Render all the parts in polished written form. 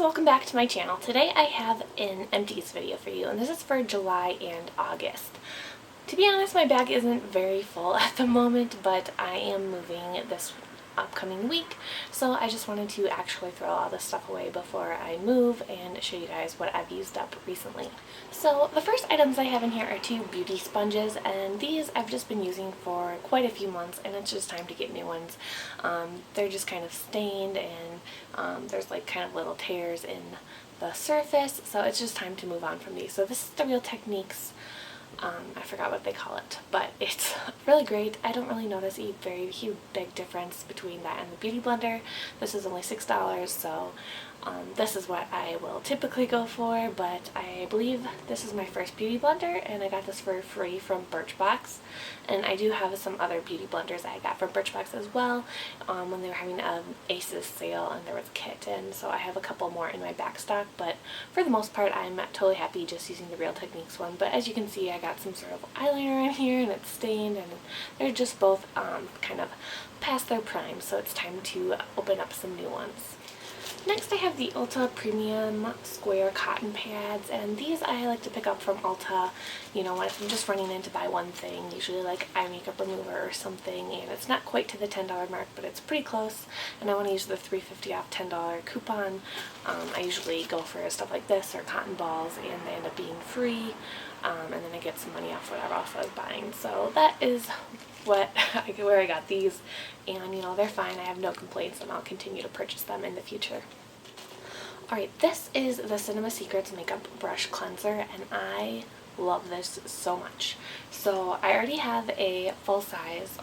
welcome back to my channel. Today I have an Empties video for you, and this is for July and August. To be honest, my bag isn't very full at the moment, but I am moving this upcoming week, so I just wanted to actually throw all this stuff away before I move and show you guys what I've used up recently. So the first items I have in here are two beauty sponges, and these I've just been using for quite a few months, and it's just time to get new ones. They're just kind of stained, and there's like kind of little tears in the surface, so it's just time to move on from these. So this is the Real Techniques, I forgot what they call it, but it's really great. I don't really notice a very huge big difference between that and the Beauty Blender. This is only $6, so this is what I will typically go for, but I believe this is my first Beauty Blender, and I got this for free from Birchbox. And I do have some other Beauty Blenders I got from Birchbox as well, when they were having an Aces sale and there was a kit, and so I have a couple more in my back stock, but for the most part I'm totally happy just using the Real Techniques one. But as you can see, I got some sort of eyeliner in here, and it's stained, and they're just both kind of past their prime, so it's time to open up some new ones. Next I have the Ulta Premium Square Cotton Pads, and these I like to pick up from Ulta, you know, if I'm just running in to buy one thing, usually like eye makeup remover or something, and it's not quite to the $10 mark, but it's pretty close, and I want to use the $3.50 off $10 coupon. I usually go for stuff like this or cotton balls, and they end up being free, and then I get some money off whatever else I was buying. So that is where I got these, and you know, they're fine. I have no complaints, and I'll continue to purchase them in the future. Alright, this is the Cinema Secrets Makeup Brush Cleanser, and I love this so much. So I already have a full size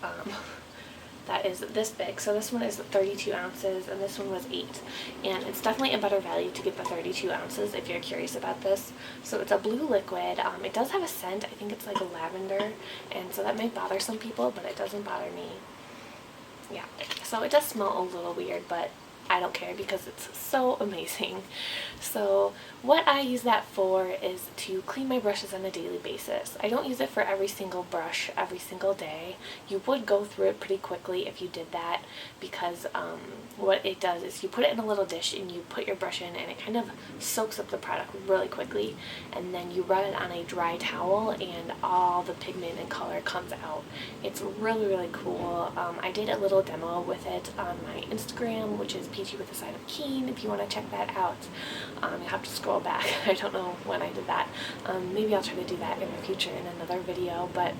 that is this big. So this one is 32 ounces and this one was 8, and it's definitely a better value to get the 32 ounces if you're curious about this. So it's a blue liquid. It does have a scent. I think it's like a lavender, and so that may bother some people, but it doesn't bother me. Yeah, so it does smell a little weird, but I don't care because it's so amazing. So what I use that for is to clean my brushes on a daily basis. I don't use it for every single brush every single day. You would go through it pretty quickly if you did that, because what it does is you put it in a little dish and you put your brush in, and it kind of soaks up the product really quickly, and then you rub it on a dry towel and all the pigment and color comes out. It's really, really cool. I did a little demo with it on my Instagram, which is Peachy with a side of Keen, if you want to check that out. You'll have to scroll back. I don't know when I did that. Maybe I'll try to do that in the future in another video, but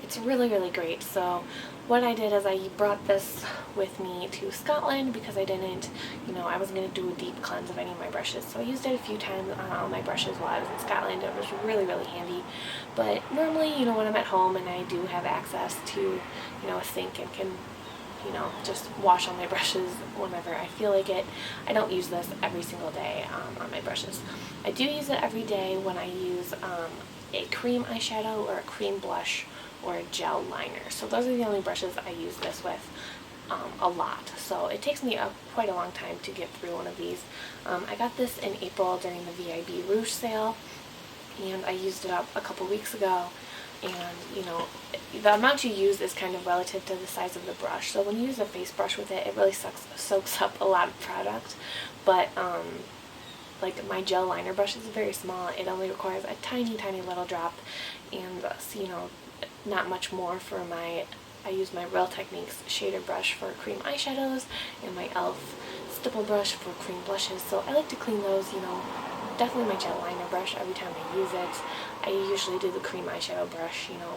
it's really, really great. So what I did is I brought this with me to Scotland because I didn't, you know, I wasn't going to do a deep cleanse of any of my brushes. So I used it a few times on all my brushes while I was in Scotland. It was really, really handy. But normally, you know, when I'm at home and I do have access to, you know, a sink and can, you know, just wash all my brushes whenever I feel like it, I don't use this every single day on my brushes. I do use it every day when I use a cream eyeshadow or a cream blush or a gel liner. So those are the only brushes I use this with a lot. So it takes me quite a long time to get through one of these. I got this in April during the VIB Rouge sale, and I used it up a couple weeks ago. And you know, the amount you use is kind of relative to the size of the brush. So when you use a face brush with it, it really soaks up a lot of product. But like my gel liner brush is very small. It only requires a tiny, tiny little drop, and so, you know, not much more for my. I use my Real Techniques shader brush for cream eyeshadows and my e.l.f. stipple brush for cream blushes. So I like to clean those, you know, definitely my gel liner brush every time I use it. I usually do the cream eyeshadow brush, you know,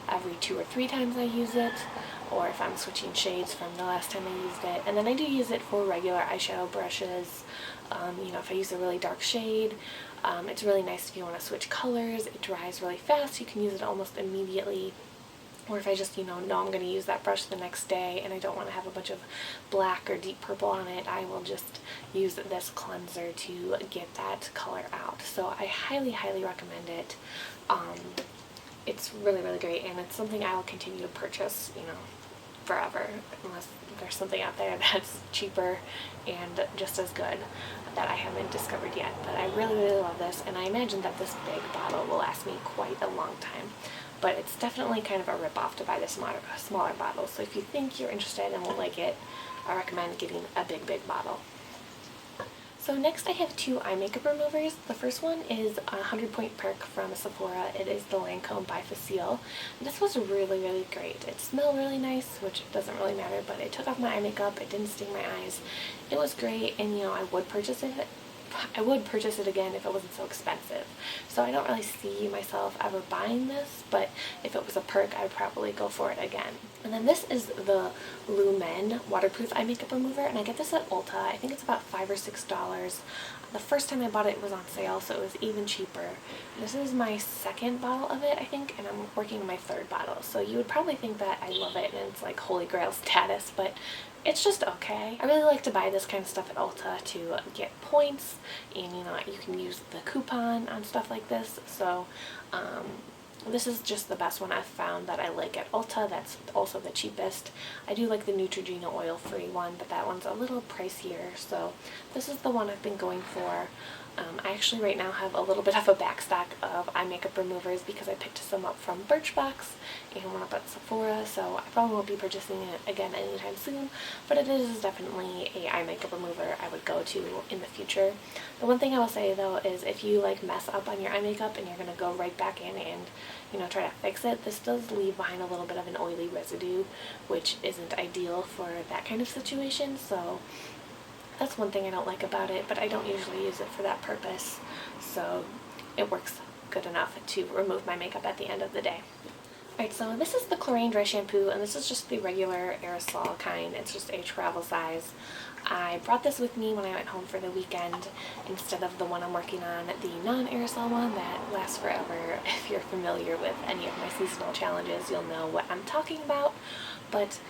every 2 or 3 times I use it, or if I'm switching shades from the last time I used it. And then I do use it for regular eyeshadow brushes. You know, if I use a really dark shade, it's really nice if you want to switch colors. It dries really fast. You can use it almost immediately. Or if I just, you know I'm going to use that brush the next day and I don't want to have a bunch of black or deep purple on it, I will just use this cleanser to get that color out. So I highly, highly recommend it. It's really, really great, and it's something I will continue to purchase, you know, forever, unless there's something out there that's cheaper and just as good that I haven't discovered yet. But I really, really love this, and I imagine that this big bottle will last me quite a long time. But it's definitely kind of a rip-off to buy the smaller bottle. So if you think you're interested and will like it, I recommend getting a big, big bottle. So next I have two eye makeup removers. The first one is a 100 Point Perk from Sephora. It is the Lancome by Facile. This was really great. It smelled really nice, which doesn't really matter, but it took off my eye makeup. It didn't sting my eyes. It was great, and you know, I would purchase it again if it wasn't so expensive. So I don't really see myself ever buying this, but if it was a perk, I would probably go for it again. And then this is the Lumen Waterproof Eye Makeup Remover, and I get this at Ulta. I think it's about $5 or $6. The first time I bought it was on sale, so it was even cheaper. This is my second bottle of it, I think, and I'm working on my third bottle. So you would probably think that I love it and it's like holy grail status, but it's just okay. I really like to buy this kind of stuff at Ulta to get points, and you know, you can use the coupon on stuff like this. So this is just the best one I've found that I like at Ulta. That's also the cheapest. I do like the Neutrogena oil-free one, but that one's a little pricier, so this is the one I've been going for. I actually right now have a little bit of a backstock of eye makeup removers because I picked some up from Birchbox and one up at Sephora, so I probably won't be purchasing it again anytime soon, but it is definitely a eye makeup remover I would go to in the future. The one thing I will say though is if you like mess up on your eye makeup and you're going to go right back in and you know, try to fix it, this does leave behind a little bit of an oily residue, which isn't ideal for that kind of situation, so that's one thing I don't like about it, but I don't usually use it for that purpose, so it works good enough to remove my makeup at the end of the day. Alright, so this is the Chlorine Dry Shampoo, and this is just the regular aerosol kind. It's just a travel size. I brought this with me when I went home for the weekend instead of the one I'm working on, the non-aerosol one that lasts forever. If you're familiar with any of my seasonal challenges, you'll know what I'm talking about, but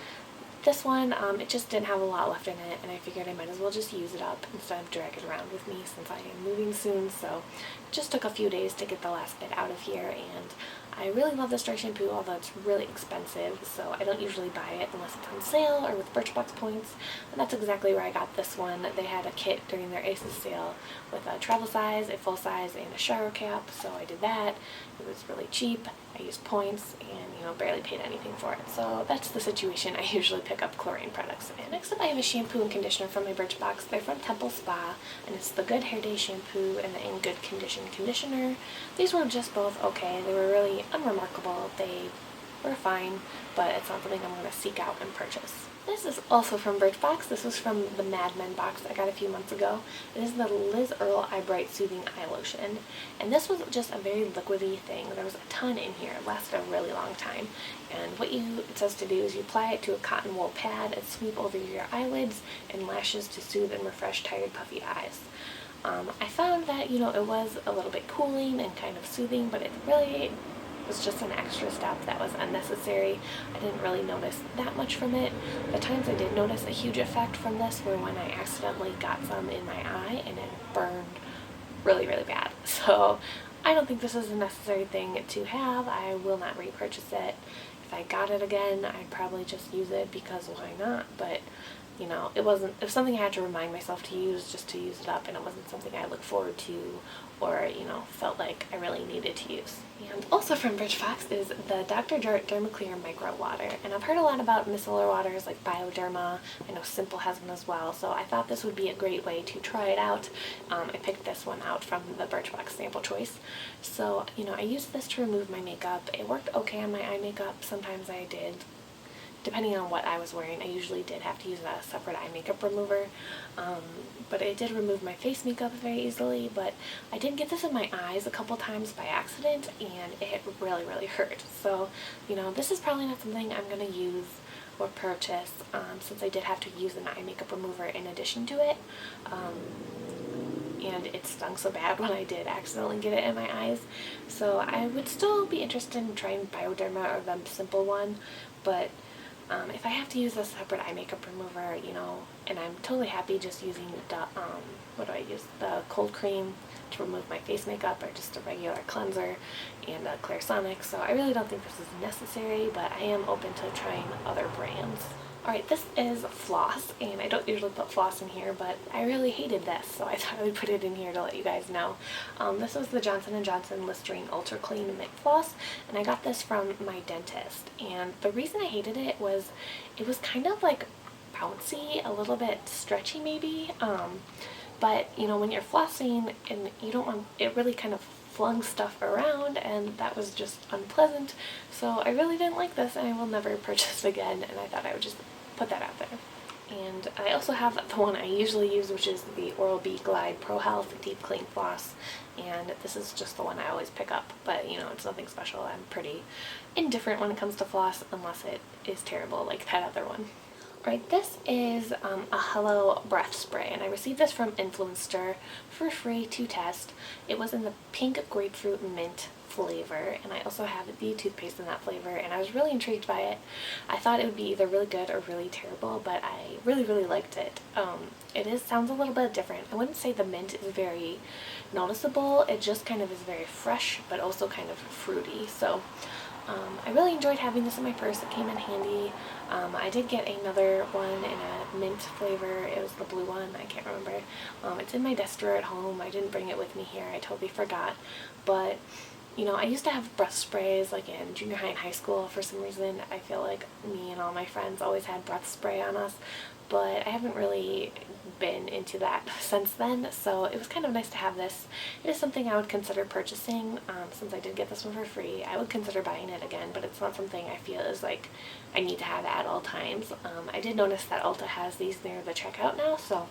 this one, it just didn't have a lot left in it, and I figured I might as well just use it up instead of drag it around with me since I am moving soon, so it just took a few days to get the last bit out of here, and I really love this dry shampoo, although it's really expensive, so I don't usually buy it unless it's on sale or with Birchbox points, and that's exactly where I got this one. They had a kit during their Aces sale with a travel size, a full size, and a shower cap, so I did that. It was really cheap. I used points and, you know, barely paid anything for it. So that's the situation I usually pick up chlorine products in. Next up I have a shampoo and conditioner from my Birchbox. They're from Temple Spa, and it's the Good Hair Day shampoo and the In Good Condition conditioner. These were just both okay. They were really unremarkable. They were fine, but it's not something I'm going to seek out and purchase. This is also from Birchbox. This was from the Mad Men box I got a few months ago. It is the Liz Earle Eye Bright Soothing Eye Lotion. And this was just a very liquidy thing. There was a ton in here. It lasted a really long time. And what it says to do is you apply it to a cotton wool pad and sweep over your eyelids and lashes to soothe and refresh tired, puffy eyes. I found that, you know, it was a little bit cooling and kind of soothing, but it really was just an extra step that was unnecessary. I didn't really notice that much from it. The times I did notice a huge effect from this were when I accidentally got some in my eye and it burned really bad. So I don't think this is a necessary thing to have. I will not repurchase it. If I got it again, I'd probably just use it because why not, but you know, it was something I had to remind myself to use just to use it up, and it wasn't something I looked forward to or, you know, felt like I really needed to use. And also from Birchbox is the Dr. Jart Dermaclear Micro Water, and I've heard a lot about micellar waters like Bioderma. I know Simple has one as well, so I thought this would be a great way to try it out. I picked this one out from the Birchbox Sample Choice. So, you know, I used this to remove my makeup. It worked okay on my eye makeup. Sometimes I did. Depending on what I was wearing, I usually did have to use a separate eye makeup remover, but it did remove my face makeup very easily. But I did get this in my eyes a couple times by accident, and it really hurt. So, you know, this is probably not something I'm going to use or purchase, since I did have to use an eye makeup remover in addition to it, and it stung so bad when I did accidentally get it in my eyes. So I would still be interested in trying Bioderma or the Simple one, but if I have to use a separate eye makeup remover, you know, and I'm totally happy just using the, what do I use, the cold cream to remove my face makeup, or just a regular cleanser and a Clairsonic, so I really don't think this is necessary, but I am open to trying other brands. Alright, this is floss, and I don't usually put floss in here, but I really hated this, so I thought I would put it in here to let you guys know. This was the Johnson & Johnson Listerine Ultra Clean Mint Floss, and I got this from my dentist, and the reason I hated it was kind of like bouncy, a little bit stretchy maybe. but you know, when you're flossing and you don't want, it really kind of flung stuff around, and that was just unpleasant. So I really didn't like this, and I will never purchase again, and I thought I would just put that out there. And I also have the one I usually use, which is the Oral-B Glide Pro Health Deep Clean Floss, and this is just the one I always pick up, but you know, it's nothing special. I'm pretty indifferent when it comes to floss unless it is terrible like that other one. Right, this is a Hello Breath Spray, and I received this from Influenster for free to test. It was in the pink grapefruit mint flavor, and I also have the toothpaste in that flavor, and I was really intrigued by it. I thought it would be either really good or really terrible, but I really liked it. Sounds a little bit different. I wouldn't say the mint is very noticeable. It just kind of is very fresh, but also kind of fruity. So I really enjoyed having this in my purse. It came in handy. I did get another one in a mint flavor. It was the blue one. I can't remember. It's in my desk drawer at home. I didn't bring it with me here. I totally forgot. But you know, I used to have breath sprays like in junior high and high school. For some reason, I feel like me and all my friends always had breath spray on us, but I haven't really been into that since then, so it was kind of nice to have this. It is something I would consider purchasing. Since I did get this one for free, I would consider buying it again, but it's not something I feel is like I need to have at all times. I did notice that Ulta has these near the checkout now, so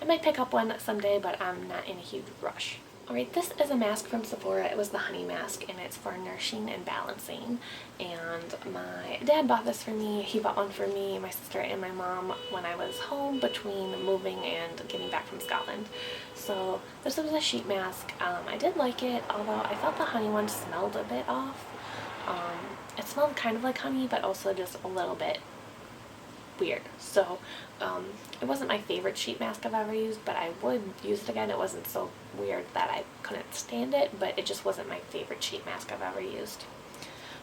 I might pick up one someday, but I'm not in a huge rush. Alright, this is a mask from Sephora. It was the honey mask, and it's for nourishing and balancing. And my dad bought this for me. He bought one for me, my sister, and my mom when I was home between moving and getting back from Scotland. So this was a sheet mask. I did like it, although I felt the honey one smelled a bit off. It smelled kind of like honey, but also just a little bit weird. So it wasn't my favorite sheet mask I've ever used, but I would use it again. It wasn't so weird that I couldn't stand it, but it just wasn't my favorite sheet mask I've ever used.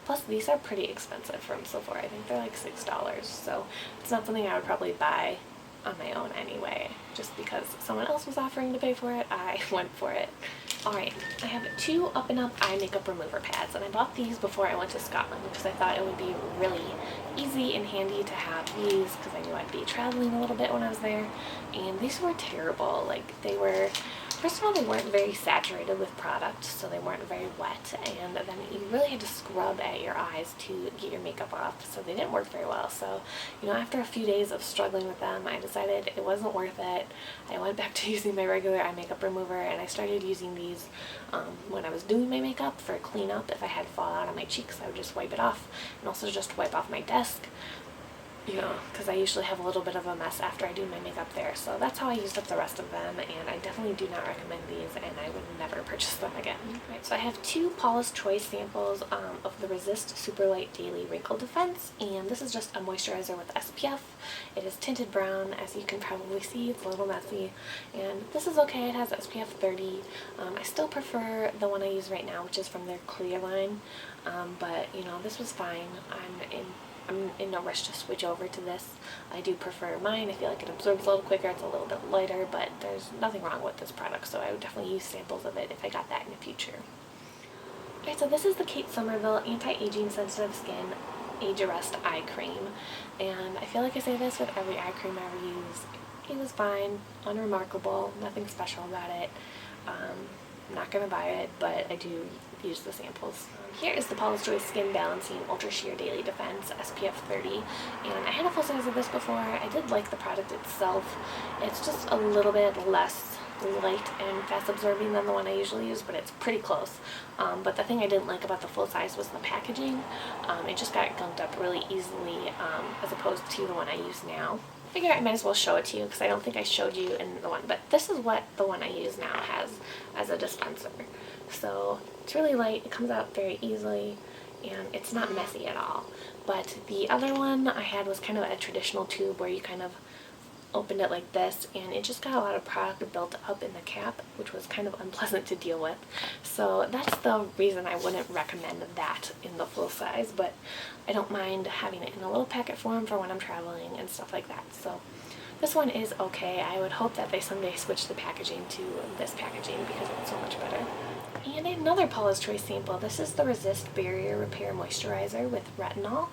Plus, these are pretty expensive from Sephora. I think they're like $6, so it's not something I would probably buy on my own anyway. Just because someone else was offering to pay for it, I went for it. Alright, I have 2 Up and Up eye makeup remover pads, and I bought these before I went to Scotland because I thought it would be really easy and handy to have these because I knew I'd be traveling a little bit when I was there. And these were terrible. Like, they were, first of all, they weren't very saturated with product, so they weren't very wet, and then you really had to scrub at your eyes to get your makeup off, so they didn't work very well. So, you know, after a few days of struggling with them, I decided it wasn't worth it. I went back to using my regular eye makeup remover, and I started using these when I was doing my makeup for cleanup. If I had fallout on my cheeks, I would just wipe it off, and also just wipe off my desk. You know, because I usually have a little bit of a mess after I do my makeup there. So that's how I used up the rest of them, and I definitely do not recommend these, and I would never purchase them again. Right, so I have 2 Paulas Choice samples of the Resist Super Light Daily Wrinkle Defense, and this is just a moisturizer with SPF. It is tinted brown, as you can probably see. It's a little messy, and this is okay. It has SPF 30. I still prefer the one I use right now, which is from their clear line, but you know, this was fine. I'm in no rush to switch over to this. I do prefer mine. I feel like it absorbs a little quicker. It's a little bit lighter, but there's nothing wrong with this product, so I would definitely use samples of it if I got that in the future. Alright, so this is the Kate Somerville Anti-Aging Sensitive Skin Age Arrest Eye Cream, and I feel like I say this with every eye cream I ever use. It was fine, unremarkable, nothing special about it. I'm not going to buy it, but I do use the samples. Here is the Paulas Choice Skin Balancing Ultra Sheer Daily Defense SPF 30, and I had a full size of this before. I did like the product itself. It's just a little bit less light and fast absorbing than the one I usually use, but it's pretty close. But the thing I didn't like about the full size was the packaging. It just got gunked up really easily as opposed to the one I use now. I figure I might as well show it to you because I don't think I showed you in the one, but this is what the one I use now has as a dispenser. So it's really light, it comes out very easily, and it's not messy at all. But the other one I had was kind of a traditional tube where you kind of opened it like this, and it just got a lot of product built up in the cap, which was kind of unpleasant to deal with. So that's the reason I wouldn't recommend that in the full size, but I don't mind having it in a little packet form for when I'm traveling and stuff like that. So this one is okay. I would hope that they someday switch the packaging to this packaging because it's so much better. And another Paulas Choice sample. This is the Resist Barrier Repair Moisturizer with retinol,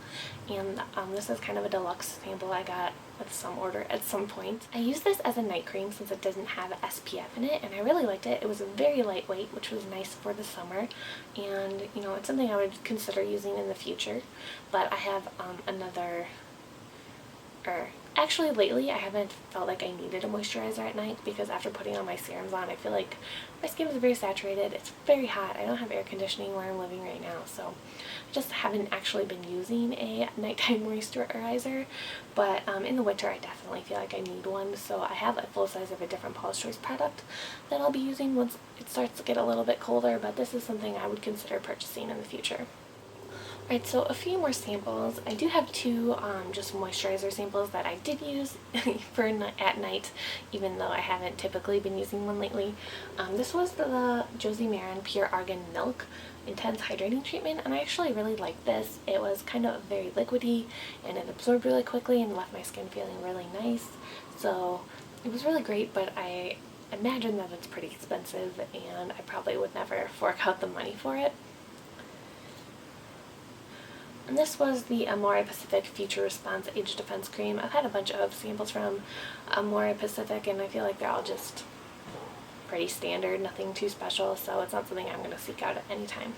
and this is kind of a deluxe sample I got with some order at some point. I use this as a night cream since it doesn't have SPF in it, and I really liked it. It was very lightweight, which was nice for the summer, and you know, it's something I would consider using in the future. But I have actually lately I haven't felt like I needed a moisturizer at night, because after putting on my serums on, I feel like my skin is very saturated. It's very hot. I don't have air conditioning where I'm living right now, so I just haven't actually been using a nighttime moisturizer. But in the winter I definitely feel like I need one, so I have a full size of a different Paulas Choice product that I'll be using once it starts to get a little bit colder, but this is something I would consider purchasing in the future. Alright, so a few more samples. I do have two just moisturizer samples that I did use for at night, even though I haven't typically been using one lately. This was the Josie Maran Pure Argan Milk Intense Hydrating Treatment, and I actually really liked this. It was kind of very liquidy, and it absorbed really quickly and left my skin feeling really nice. So it was really great, but I imagine that it's pretty expensive, and I probably would never fork out the money for it. And this was the Amore Pacific Future Response Age Defense Cream. I've had a bunch of samples from Amore Pacific, and I feel like they're all just pretty standard, nothing too special, so it's not something I'm going to seek out at any time.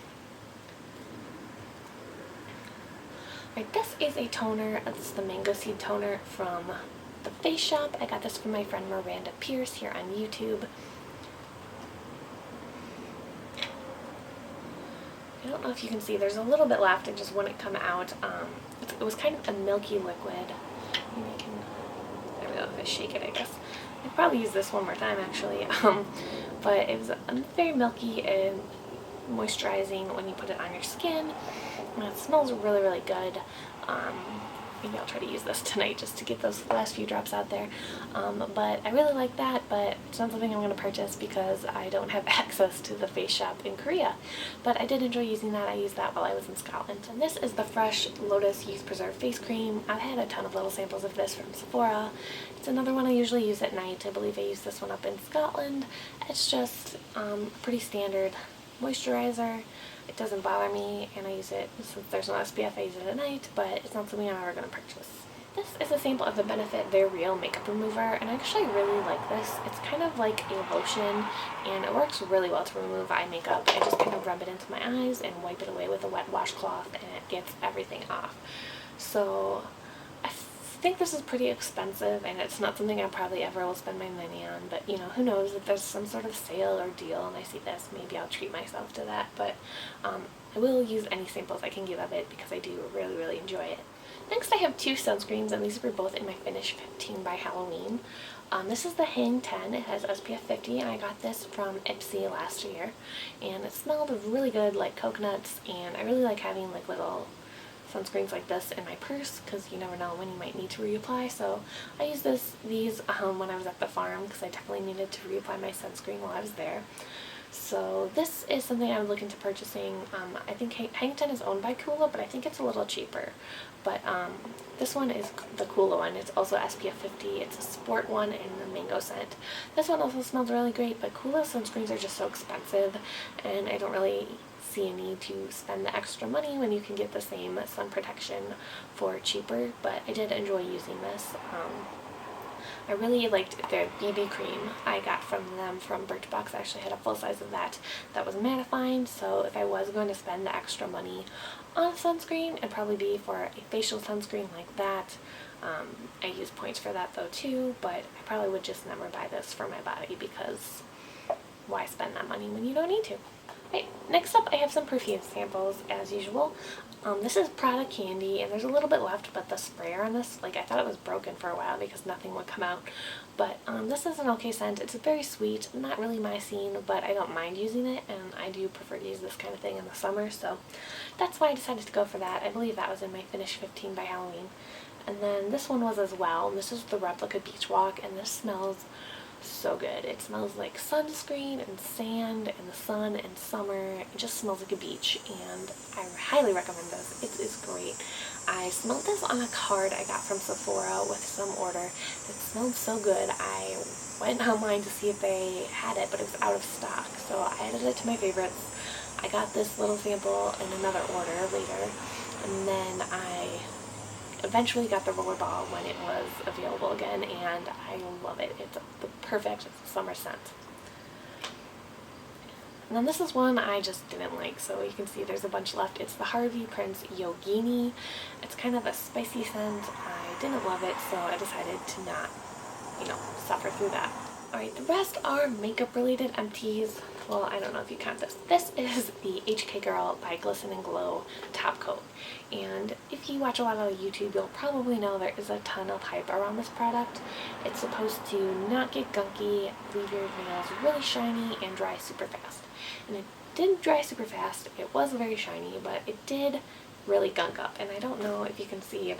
Alright, this is a toner. It's the Mango Seed Toner from the Face Shop. I got this from my friend Miranda Pierce here on YouTube. I don't know if you can see, there's a little bit left. It just wouldn't come out. It was kind of a milky liquid. Maybe I can, there we go, if I shake it, I guess. I could probably use this one more time actually. But it was very milky and moisturizing when you put it on your skin. And it smells really, really good. Maybe I'll try to use this tonight just to get those last few drops out there. But I really like that, but it's not something I'm going to purchase because I don't have access to the Face Shop in Korea. But I did enjoy using that. I used that while I was in Scotland. And this is the Fresh Lotus Youth Preserve Face Cream. I've had a ton of little samples of this from Sephora. It's another one I usually use at night. I believe I used this one up in Scotland. It's just a pretty standard moisturizer. It doesn't bother me, and I use it, since there's no SPF, I use it at night, but it's not something I'm ever going to purchase. This is a sample of the Benefit They're Real Makeup Remover, and I actually really like this. It's kind of like a lotion, and it works really well to remove eye makeup. I just kind of rub it into my eyes and wipe it away with a wet washcloth, and it gets everything off. So I think this is pretty expensive, and it's not something I probably ever will spend my money on, but you know, who knows, if there's some sort of sale or deal and I see this, maybe I'll treat myself to that. But I will use any samples I can get of it because I do really, really enjoy it. Next I have two sunscreens, and these were both in my Finish 15 by Halloween. This is the Hang 10. It has SPF 50, and I got this from Ipsy last year, and it smelled really good, like coconuts, and I really like having like little sunscreens like this in my purse because you never know when you might need to reapply. So I used these when I was at the farm because I definitely needed to reapply my sunscreen while I was there. So this is something I'm looking to purchasing. I think Hang 10 is owned by Coola, but I think it's a little cheaper. But this one is the Coola one. It's also SPF 50. It's a sport one in the mango scent. This one also smells really great, but Coola sunscreens are just so expensive, and I don't really see a need to spend the extra money when you can get the same sun protection for cheaper. But I did enjoy using this. I really liked their BB cream I got from them from Birchbox. I actually had a full size of that was mattifying, so if I was going to spend the extra money on a sunscreen, it'd probably be for a facial sunscreen like that. I use points for that though too, but I probably would just never buy this for my body because why spend that money when you don't need to? Right, next up I have some perfume samples as usual. This is Prada Candy, and there's a little bit left, but the sprayer on this, like, I thought it was broken for a while because nothing would come out. But this is an okay scent. It's very sweet, not really my scene, but I don't mind using it, and I do prefer to use this kind of thing in the summer, so that's why I decided to go for that. I believe that was in my Finish 15 by Halloween. And then this one was as well, and this is the Replica Beach Walk, and this smells so good. It smells like sunscreen and sand and the sun and summer. It just smells like a beach, and I highly recommend this. It is great. I smelled this on a card I got from Sephora with some order. It smelled so good. I went online to see if they had it, but it was out of stock, so I added it to my favorites. I got this little sample in another order later, and then I eventually got the rollerball when it was available again, and I love it. It's the perfect summer scent. And then this is one I just didn't like, so you can see there's a bunch left. It's the Harvey Prince Yogini. It's kind of a spicy scent. I didn't love it, so I decided to not, suffer through that. Alright, the rest are makeup related empties. Well, I don't know if you count this. This is the HK Girl by Glisten and Glow top coat. And if you watch a lot of YouTube, you'll probably know there is a ton of hype around this product. It's supposed to not get gunky, leave your nails really shiny, and dry super fast. And it didn't dry super fast. It was very shiny, but it did really gunk up. And I don't know if you can see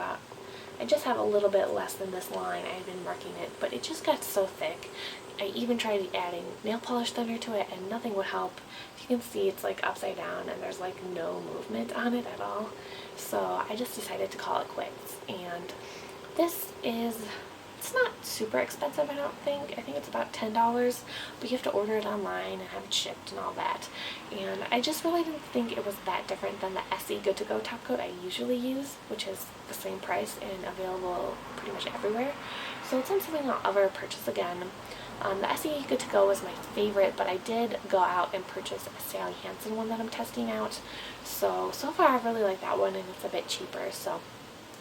I just have a little bit less than this line. I had been marking it, but it just got so thick. I even tried adding nail polish thinner to it, and nothing would help. You can see it's like upside down, and there's like no movement on it at all. So I just decided to call it quits. And this is, it's not super expensive, I don't think. I think it's about $10, but you have to order it online and have it shipped and all that. And I just really didn't think it was that different than the Essie Good To Go top coat I usually use, which is the same price and available pretty much everywhere. So it's not something I'll ever purchase again. The Essie Good To Go was my favorite, but I did go out and purchase a Sally Hansen one that I'm testing out. So far I really like that one, and it's a bit cheaper. So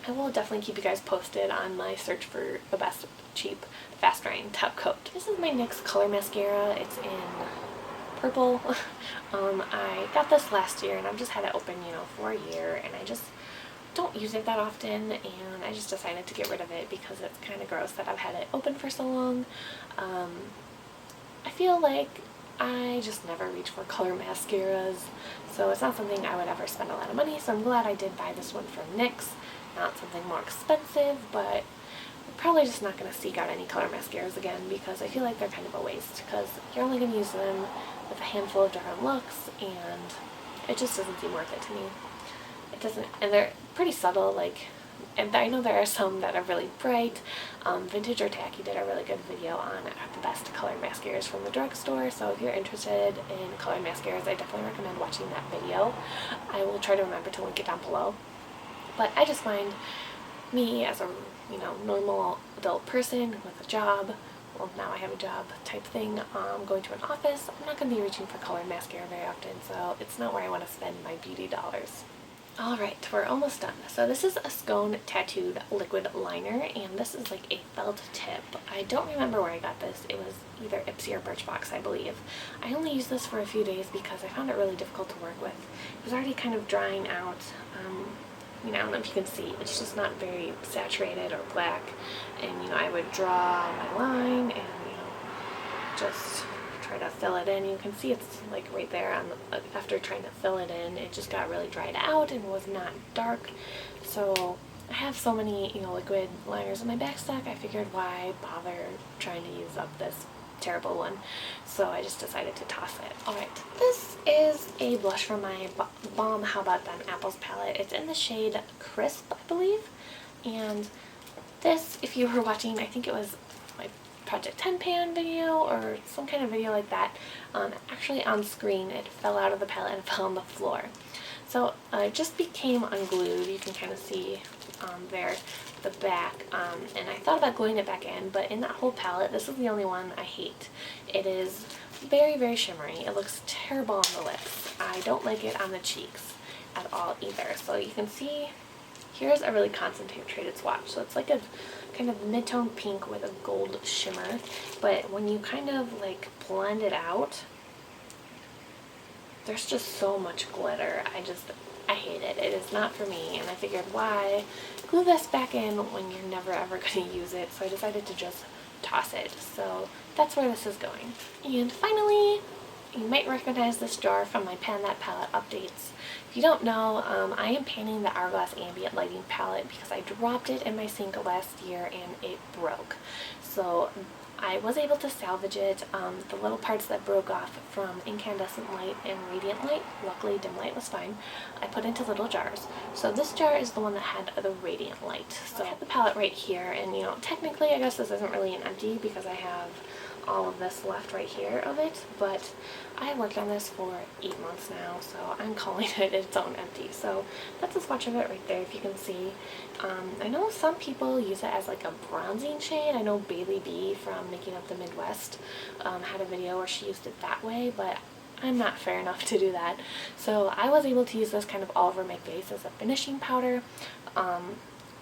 I will definitely keep you guys posted on my search for the best cheap fast drying top coat. This is my NYX color mascara. It's in purple. I got this last year, and I've just had it open, for a year, and I just don't use it that often, and I just decided to get rid of it because it's kind of gross that I've had it open for so long. I feel like I just never reach for color mascaras, so it's not something I would ever spend a lot of money, so I'm glad I did buy this one from NYX. Not something more expensive, but I'm probably just not going to seek out any color mascaras again because I feel like they're kind of a waste, because you're only going to use them with a handful of different looks, and it just doesn't seem worth it to me. It doesn't, and they're pretty subtle, and I know there are some that are really bright. Vintage or Tacky did a really good video on the best colored mascaras from the drugstore, so if you're interested in colored mascaras, I definitely recommend watching that video. I will try to remember to link it down below. But I just find me as a, normal adult person with a job, well, now I have a job type thing, going to an office, I'm not going to be reaching for colored mascara very often, so it's not where I want to spend my beauty dollars. Alright, we're almost done. So this is a Scone Tattooed Liquid Liner, and this is like a felt tip. I don't remember where I got this. It was either Ipsy or Birchbox, I believe. I only used this for a few days because I found it really difficult to work with. It was already kind of drying out. I don't know if you can see, it's just not very saturated or black, and I would draw my line and just try to fill it in. You can see it's like right there on after trying to fill it in, it just got really dried out and was not dark. So I have so many liquid liners in my backstock, I figured why bother trying to use up this terrible one, so I just decided to toss it. Alright, this is a blush from my Balm How About Them Apples palette. It's in the shade Crisp, I believe, and this, if you were watching, I think it was my Project 10 pan video or some kind of video like that, actually on screen it fell out of the palette and fell on the floor. So it just became unglued. You can kind of see there the back, and I thought about gluing it back in, but in that whole palette, this is the only one I hate. It is very, very shimmery. It looks terrible on the lips. I don't like it on the cheeks at all either. So you can see here's a really concentrated swatch. So it's like a kind of mid-tone pink with a gold shimmer, but when you kind of blend it out, there's just so much glitter. I hate it. It is not for me, and I figured why glue this back in when you're never ever going to use it, so I decided to just toss it. So that's where this is going. And finally, you might recognize this jar from my Pan That Palette updates. If you don't know, I am panning the Hourglass Ambient Lighting palette because I dropped it in my sink last year and it broke. So I was able to salvage it. The little parts that broke off from incandescent light and radiant light, luckily dim light was fine, I put into little jars. So this jar is the one that had the radiant light. So I have the palette right here, and you know, technically I guess this isn't really an empty because I have all of this left right here of it, but I worked on this for 8 months now, so I'm calling it its own empty. So that's a swatch of it right there, if you can see. I know some people use it as like a bronzing shade. I know Bailey B from Making Up the Midwest had a video where she used it that way, but I'm not fair enough to do that. So I was able to use this kind of all over my face as a finishing powder.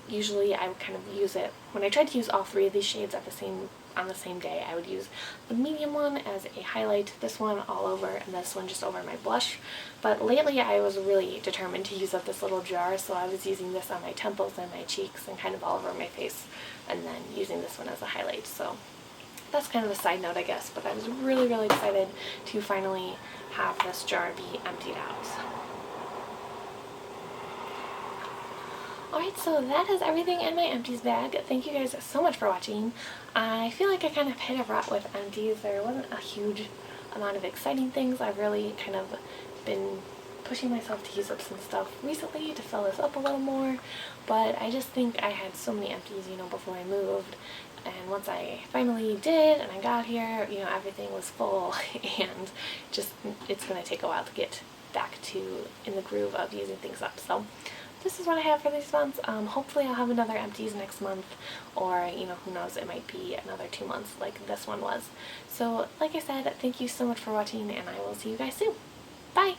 Usually I would kind of use it, when I tried to use all 3 of these shades on the same day, I would use the medium one as a highlight, this one all over, and this one just over my blush. But lately I was really determined to use up this little jar, so I was using this on my temples and my cheeks and kind of all over my face, and then using this one as a highlight. So that's kind of a side note, I guess, but I was really, really excited to finally have this jar be emptied out. Alright, so that is everything in my empties bag. Thank you guys so much for watching. I feel like I kind of hit a rut with empties. There wasn't a huge amount of exciting things. I've really kind of been pushing myself to use up some stuff recently to fill this up a little more, but I just think I had so many empties, you know, before I moved, and once I finally did and I got here, you know, everything was full, and just it's going to take a while to get back to in the groove of using things up. So this is what I have for these months. Hopefully I'll have another empties next month, or, you know, who knows, it might be another 2 months like this one was. So like I said, thank you so much for watching, and I will see you guys soon. Bye!